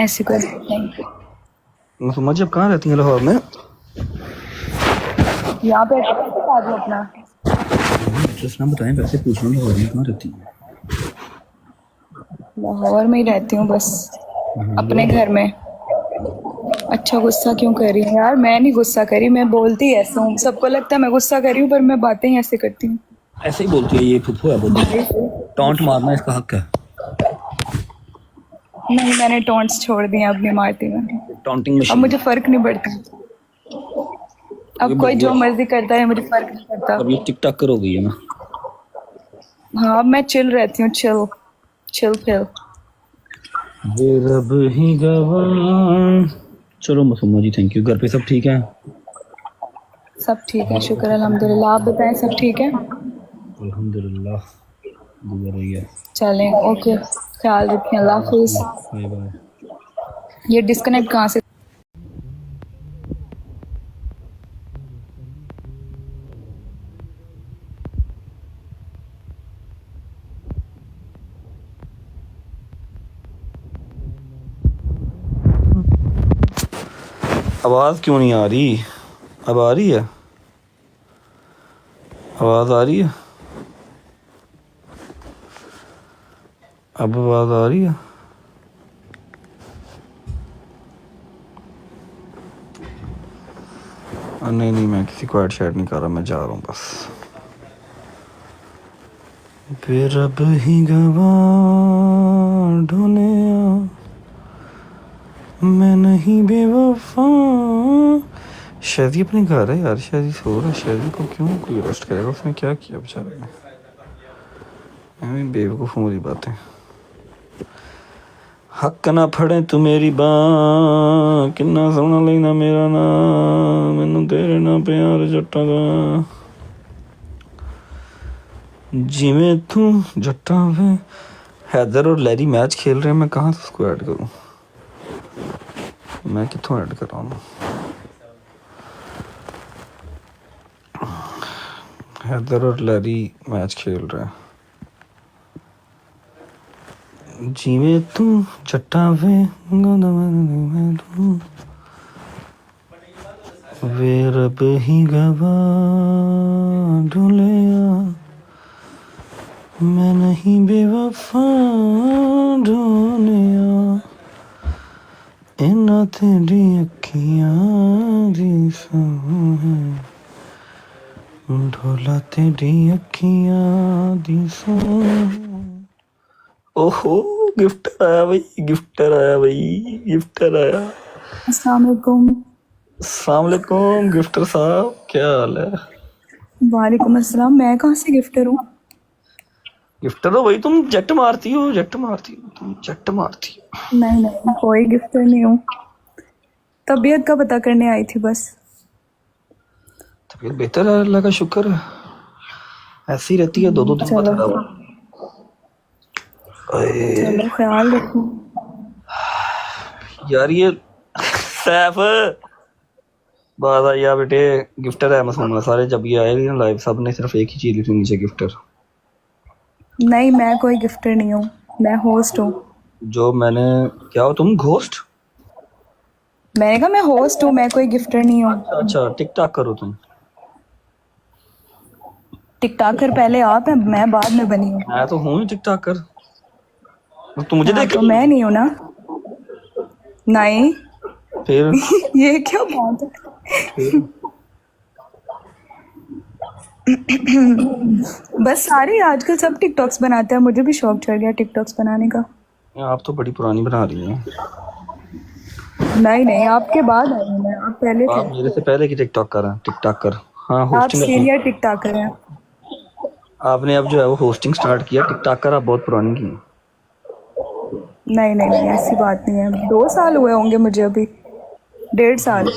ऐसी कोई बात नहीं। मासूमा जी आप कहाँ रहती हैं लाहौर में? यहाँ पे बता दो अपना। एड्रेस ना बताएं, वैसे पूछ रहा हूँ लाहौर में कहाँ रहती हैं? लाहौर में ही रहती हूँ बस, अपने घर में। अच्छा गुस्सा क्यों कर रही है यार? मैं नहीं गुस्सा करी, मैं बोलती ऐसा हूँ। सबको लगता है मैं गुस्सा कर रही हूँ, पर मैं बातें ही ऐसे करती हूँ। ऐसे ही बोलती है, ये फुफू है बोलती। टॉन्ट मारना इसका हक है। नहीं, मैंने टॉन्ट्स छोड़ दिए, अब नहीं मारती मैं। टॉन्टिंग अब मशीन। मुझे फर्क नहीं पड़ता। ये अब कोई जो बढ़िया। मर्जी करता है, मुझे फर्क नहीं पड़ता। अब ये टिकटॉकर हो गई है ना। हाँ, अब मैं चिल रहती हूँ, चिल चिल फिल। ये रब ही गवाह। चलो मासूमा जी थैंक यू। घर पे सब ठीक है? सब ठीक है, शुक्र अल्हम्दुलिल्लाह। आप बताएं, सब ठीक है? अल्हम्दुलिल्लाह। गुजर रही है। चलें, ओके, ख्याल रखें, अल्लाह हाफिज। Bye bye. ये डिस्कनेक्ट कहाँ से? आवाज क्यों नहीं आ रही? अब आ रही है? आवाज आ रही है? अब आवाज आ रही है? नहीं मैं किसी को ऐड शेयर नहीं कर रहा, मैं जा रहा हूँ बस। फिर अब ही गवाह ढूंढे मैं नहीं बेवफा। शादी अपने घर है यार, शादी सो रहा है। शादी को क्यों कोई अरेस्ट करेगा? उसने क्या किया बेचारे ने? बेवकूफ़ों वाली बातें। हक ना फड़े तू मेरी बां, किन्ना सोहना लेना मेरा नाम, मैनू तेरे ना प्यार जट्टा दा। जिमें तू जट्टा वे। हैदर और लैरी मैच खेल रहे हैं, मैं कहाँ से उसको ऐड करूँ? मैं कितों ऐड कर रहा हूँ? हैदर और लैरी मैच खेल रहे हैं। जिमें तू जट्टा वे वे रब ही गवाह ढूंढिया मैं नहीं बेवफा ढूंढिया इन्ना तेरी अखियां दी है ढोला तेरी अखियां दी सो। ओहो गिफ्टर आया भाई, गिफ्टर आया भाई, गिफ्टर आया। अस्सलाम वालेकुम। अस्सलाम वालेकुम गिफ्टर साहब, क्या हाल है? वालेकुम अस्सलाम। मैं कहाँ से गिफ्टर हूँ? गिफ्टर हो भाई तुम, जट मारती हो, जट मारती हो तुम, जट मारती हो। नहीं नहीं, कोई गिफ्टर नहीं हूँ। तबीयत का पता करने आई थी बस। तबीयत बेहतर है, अल्लाह का शुक्र है। ऐसी रहती है, दो दिन बाद चलो खराब। चलो, ख्याल रखो। यार ये सैफ बात आई यार बेटे, गिफ्टर है मासूमा। सारे जब ये आए ना लाइव, सब ने सिर्फ एक ही चीज लिखी नीचे, गिफ्टर। नहीं, मैं कोई गिफ्टर नहीं हूँ, मैं होस्ट हूँ। जो मैंने क्या हो तुम घोस्ट? मैंने कहा मैं होस्ट हूँ, मैं कोई गिफ्टर नहीं हूँ। अच्छा टिकटॉक करो तुम? टिकटॉकर पहले आप हैं, मैं बाद में बनी हूँ। मैं तो हूँ ही टिकटॉकर। तुम मुझे हाँ, देख तो मैं नहीं हूँ ना। नहीं फिर ये क्या बात है? बस सारे आजकल सब टिकटॉक्स बनाते हैं, मुझे भी शौक चढ़ गया टिकटॉक्स बनाने का। आप तो बड़ी पुरानी बना रही हैं। नहीं नहीं, आपके बाद आई हूँ मैं, आप पहले थे। आप मेरे से पहले की टिकटॉकर हैं, टिकटॉकर। हाँ आप होस्टिंग सीनियर टिकटॉकर हैं। आपने अब जो है वो होस्टिंग स्टार्ट किया। टिकटॉकर आप बहुत पुरानी की हैं। नहीं नहीं नहीं, ऐसी बात नहीं है। 2 साल हुए होंगे मुझे अभी, 1.5 साल।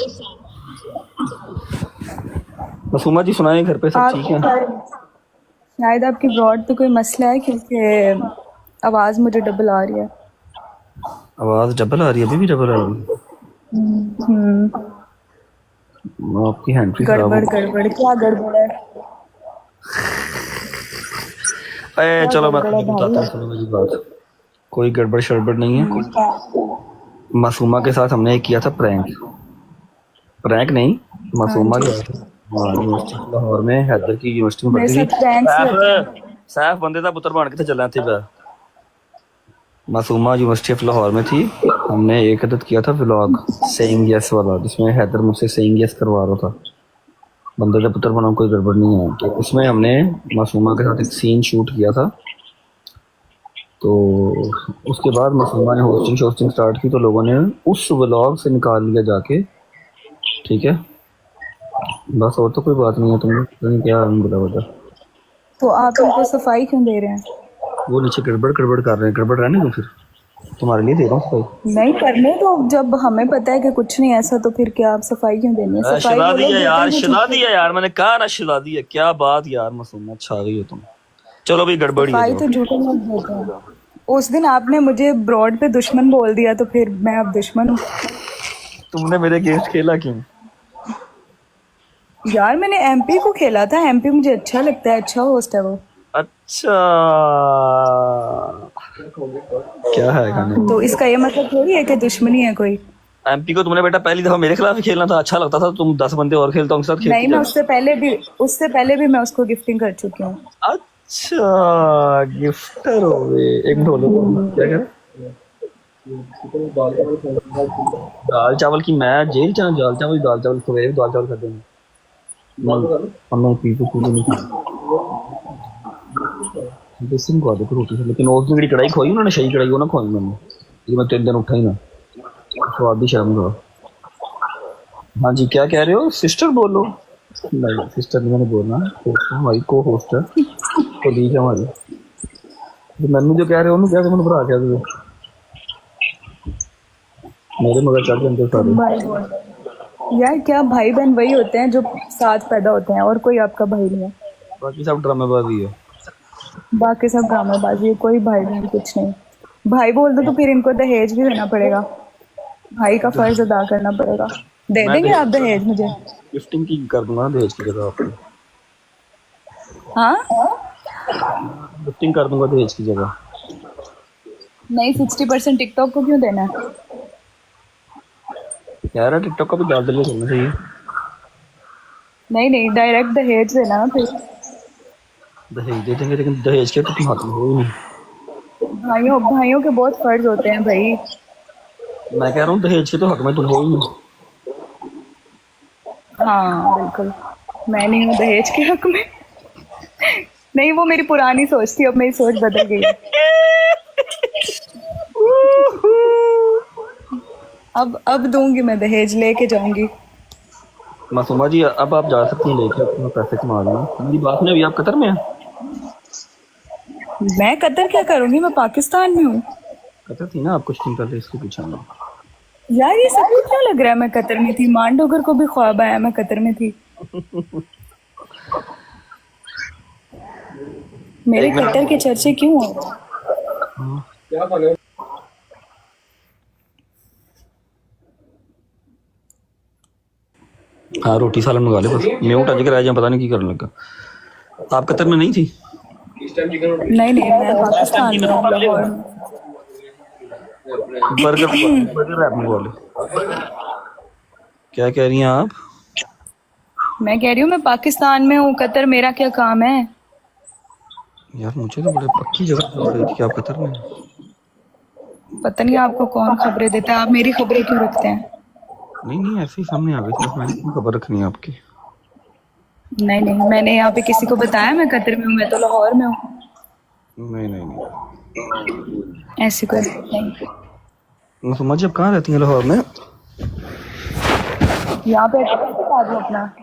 मासूमा जी सुनाए, घर पे सब आप ठीक है? शायद आपकी ब्रॉड पे कोई मसला है, क्योंकि आवाज़ मुझे डबल आ रही है। आवाज डबल आ रही है? अभी भी डबल आ रही है? आपकी हैंड फ्री खराब हो गड़बड़ गड़बड़, क्या गड़बड़ है? गई। क्या चलो मैं गड़बड़ है तुम्हें बताता हूँ, भाई? सुनो मेरी बात। कोई गड़बड़ शड़बड़ नहीं है। मासूमा के साथ हमने एक किया था प्रैंक। प्रैंक नहीं, हाँ मासूमा जी, के हाँ यूनिवर्सिटी लाहौर में, हैदर की यूनिवर्सिटी में मेरे पढ़ती थी। साथ प्रैंक्स ही होते हैं। सैफ बंदे दा पुत्र बन के थे चलना थे। मासूमा यूनिवर्सिटी ऑफ लाहौर में थी। हमने एक अदद किया था व्लॉग, सेइंग यस वाला, जिसमें हैदर मुझसे सेइंग यस करवा रहा था। बंदे का पुत्र बना, कोई गड़बड़ नहीं है। तो उसमें हमने मासूमा के साथ एक सीन शूट किया था। तो उसके बाद मासूमा ने होस्टिंग शोस्टिंग स्टार्ट की, तो लोगों ने उस व्लॉग से निकाल लिया जाके। ठीक है, बस और तो कोई बात नहीं है। तुमने पता नहीं क्या बोला बता। तो आप इनको सफाई क्यों दे रहे हैं? वो नीचे गड़बड़ गड़बड़ कर रहे हैं, गड़बड़ रहने दो फिर, तुम्हारे लिए दे रहा हूँ सफाई। नहीं करने तो, जब हमें पता है कि कुछ नहीं ऐसा तो फिर क्या आप सफाई क्यों देनी है? सफाई शिला वो दी लोग है देते यार, हैं जो शिला ठीक दी है। है यार, मैंने कहा ना शिला दी है। क्या बात यार, मासूमा छा गई हो तुम। चलो भाई, गड़बड़ ही है, सफाई जाओ। तो झूठे लोग देते हैं। उस दिन आपने मुझे ब्रॉड पे दुश्मन बोल दिया, तो फिर मैं अब दुश्मन हूँ? तुमने मेरे अगेंस्ट खेला क्यों? यार मैंने एमपी को खेला था, एमपी मुझे अच्छा लगता है, अच्छा होस्ट है वो। अच्छा, क्या है खाने में? तो इसका ये मतलब थोड़ी है कि दुश्मनी है कोई। एमपी को तुमने बेटा पहली दफा मेरे खिलाफ ही खेलना था, अच्छा लगता था। तुम 10 बंदे और खेलता, उनके साथ खेलती नहीं, मैं जब। उससे पहले भी मैं उसको गिफ्टिंग कर चुकी हूँ। अच्छा, गिफ्टर हो गए। एक मिनट बोलो, क्या कह रहे? दाल चावल की मैं जेल चाह, दाल चावल सवेरे भी दाल चावल खाते हैं। हमने पीपू पूरी नहीं खाई, बेसन खवा दो रोटी से। लेकिन उस दिन कढ़ाई खोई उन्होंने, सही कढ़ाई वो ना खोई मैंने, ये मैं 3 दिन उठा ही ना, स्वाद ही शर्म का। हाँ जी, क्या कह रहे हो सिस्टर? बोलो। नहीं सिस्टर नहीं, मैंने बोलना होस्ट है हमारी, को होस्ट है, कोलीग है हमारी। तो मैनू जो कह रहे हो क्या मैंने भरा क्या तुझे? मेरे मगर चढ़ जाते सारे। भाई यार, क्या भाई बहन वही होते हैं जो साथ पैदा होते हैं, और कोई आपका भाई नहीं है। बाकी सब ड्रामेबाजी है। बाकी सब ड्रामेबाजी है, कोई भाई बहन कुछ नहीं। भाई बोल दो तो फिर इनको दहेज भी देना पड़ेगा, भाई का फर्ज अदा करना पड़ेगा। दे मैं देंगे आप दहेज मुझे? गिफ्टिंग की कर दूंगा ना दहेज की जगह आपको। हाँ, गिफ्टिंग कर दूंगा दहेज की जगह। नहीं 60% टिकटॉक को क्यों देना है? कह रहा टिकटॉक का भी डाल दे करना चाहिए। नहीं नहीं, डायरेक्ट दहेज देना ना फिर। दहेज दे देंगे, लेकिन दहेज के तो तुम हाथ में हो ही नहीं। भाइयों भाइयों के बहुत फर्ज होते हैं भाई। मैं कह रहा हूँ दहेज के तो हक में तुम हो ही नहीं। हाँ बिल्कुल, मैं नहीं हूँ दहेज के हक में। नहीं, वो मेरी पुरानी सोच थी, अब मेरी सोच बदल गई है। अब दूंगी, मैं दहेज लेके जाऊंगी। मासूमा जी, अब आप जा सकती हैं लेके अपने पैसे कमा लेना। मेरी बात नहीं, अभी आप कतर में हैं? मैं कतर क्या करूंगी, मैं पाकिस्तान में हूँ। कतर थी ना आप कुछ दिन पहले, इसलिए पूछा मैं। यार ये सबको क्यों लग रहा है मैं कतर में थी? मान डोगर को भी ख्वाब आया मैं कतर में थी। मेरे कतर के चर्चे क्यों हो? हाँ, रोटी सालन मंगा ले बस। म्यूट अज कर पता नहीं की करने लगा। आप कतर में नहीं थी? नहीं नहीं, मैं पाकिस्तान में हूँ, लाहौर में। बर्गर बर्गर रैप मंगवा ले। क्या कह रही हैं आप? मैं कह रही हूँ मैं पाकिस्तान में हूँ, कतर मेरा क्या काम है? यार मुझे तो बड़े पक्की जगह लग रही थी कि आप कतर में हैं। पता नहीं आपको कौन खबरें देता है, आप मेरी खबरें क्यों रखते हैं? नहीं नहीं, ऐसे ही सामने आ गई थी, बस मैंने क्यों खबर रखनी है आपकी। नहीं नहीं, मैंने यहाँ पे किसी को बताया मैं कतर में हूँ? मैं तो लाहौर में हूँ। नहीं नहीं नहीं। ऐसी कोई बात नहीं। मासूमा जी, आप कहाँ रहती हैं लाहौर में? यहाँ पे एड्रेस बता दो अपना।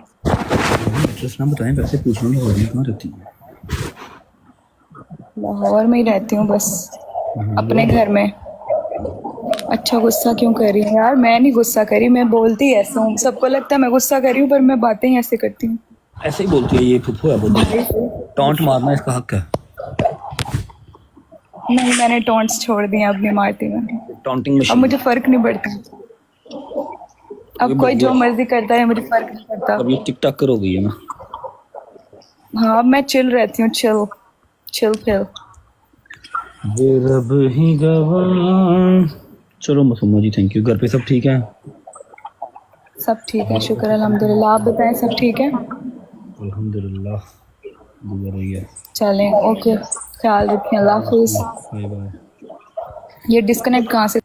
एड्रेस ना बताएं, वैसे पूछ रहा हूँ लाहौर में कहाँ रहती हैं? लाहौर में ही रहती हूँ बस, अपने घर में। अच्छा, गुस्सा क्यों कर रही है यार? मैं नहीं गुस्सा करी, मैं बोलती ऐसा हूँ, सबको लगता है मैं गुस्सा कर रही हूँ, पर मैं बातें ही ऐसे करती हूँ। ऐसे ही बोलती है, ये फुफू है बोलती। टॉन्ट मारना इसका हक है। नहीं, मैंने टॉन्ट्स छोड़ दिए, अब नहीं मारती मैं। टॉन्टिंग अब मशीन। मुझे फर्क नहीं पड़ता, अब कोई जो मर्जी करता है, मुझे फर्क नहीं पड़ता। अब ये टिकटॉकर हो गई है ना। हाँ, अब मैं चिल रहती हूँ, चिल चिल फिल। ये रब ही गवाह चलो मासूमा जी थैंक यू। घर पे सब ठीक है? सब ठीक है, शुक्र अल्हम्दुलिल्लाह। आप बताएं, सब ठीक है? अल्हम्दुलिल्लाह, दुआ रही है। चलें, ओके, ख्याल रखें, अल्लाह हाफिज़। Bye bye. ये डिस्कनेक्ट कहाँ से